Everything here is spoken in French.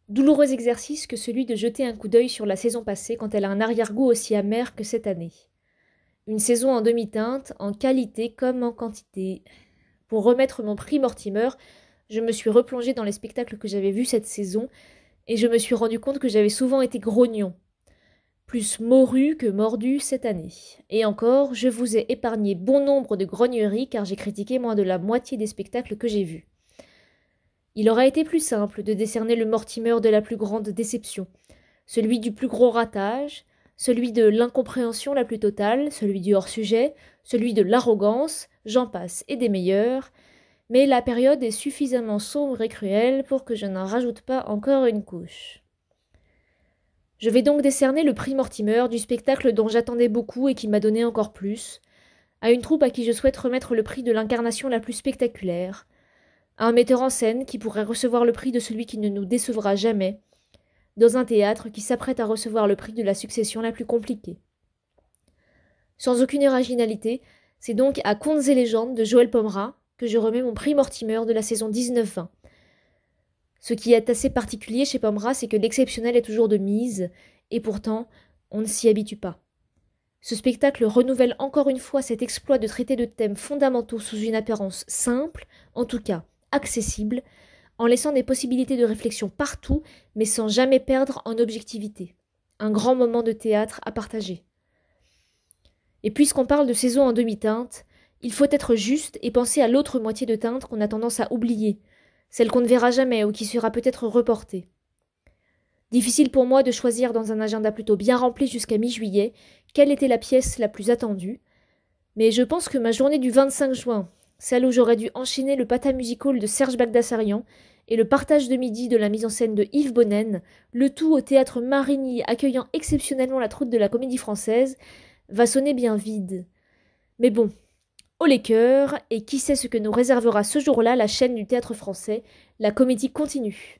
Douloureux exercice que celui de jeter un coup d'œil sur la saison passée quand elle a un arrière-goût aussi amer que cette année. Une saison en demi-teinte, en qualité comme en quantité. Pour remettre mon prix Mortimer, je me suis replongée dans les spectacles que j'avais vus cette saison et je me suis rendu compte que j'avais souvent été grognon, plus morue que mordu cette année. Et encore, je vous ai épargné bon nombre de grogneries car j'ai critiqué moins de la moitié des spectacles que j'ai vus. Il aurait été plus simple de décerner le Mortimer de la plus grande déception, celui du plus gros ratage, celui de l'incompréhension la plus totale, celui du hors-sujet, celui de l'arrogance, j'en passe, et des meilleurs, mais la période est suffisamment sombre et cruelle pour que je n'en rajoute pas encore une couche. Je vais donc décerner le prix Mortimer du spectacle dont j'attendais beaucoup et qui m'a donné encore plus, à une troupe à qui je souhaite remettre le prix de l'incarnation la plus spectaculaire, à un metteur en scène qui pourrait recevoir le prix de celui qui ne nous décevra jamais, dans un théâtre qui s'apprête à recevoir le prix de la succession la plus compliquée. Sans aucune originalité, c'est donc à Contes et légendes de Joël Pomera que je remets mon prix Mortimer de la saison 19-20. Ce qui est assez particulier chez Pomera, c'est que l'exceptionnel est toujours de mise, et pourtant, on ne s'y habitue pas. Ce spectacle renouvelle encore une fois cet exploit de traiter de thèmes fondamentaux sous une apparence simple, en tout cas accessible, en laissant des possibilités de réflexion partout, mais sans jamais perdre en objectivité. Un grand moment de théâtre à partager. Et puisqu'on parle de saison en demi-teinte, il faut être juste et penser à l'autre moitié de teinte qu'on a tendance à oublier, celle qu'on ne verra jamais ou qui sera peut-être reportée. Difficile pour moi de choisir dans un agenda plutôt bien rempli jusqu'à mi-juillet quelle était la pièce la plus attendue, mais je pense que ma journée du 25 juin, celle où j'aurais dû enchaîner le Pata Musical de Serge Bagdasarian et le partage de midi de la mise en scène de Yves Bonnen, le tout au théâtre Marigny accueillant exceptionnellement la troupe de la Comédie Française, va sonner bien vide. Mais bon, haut les cœurs, et qui sait ce que nous réservera ce jour-là la chaîne du théâtre français, la comédie continue.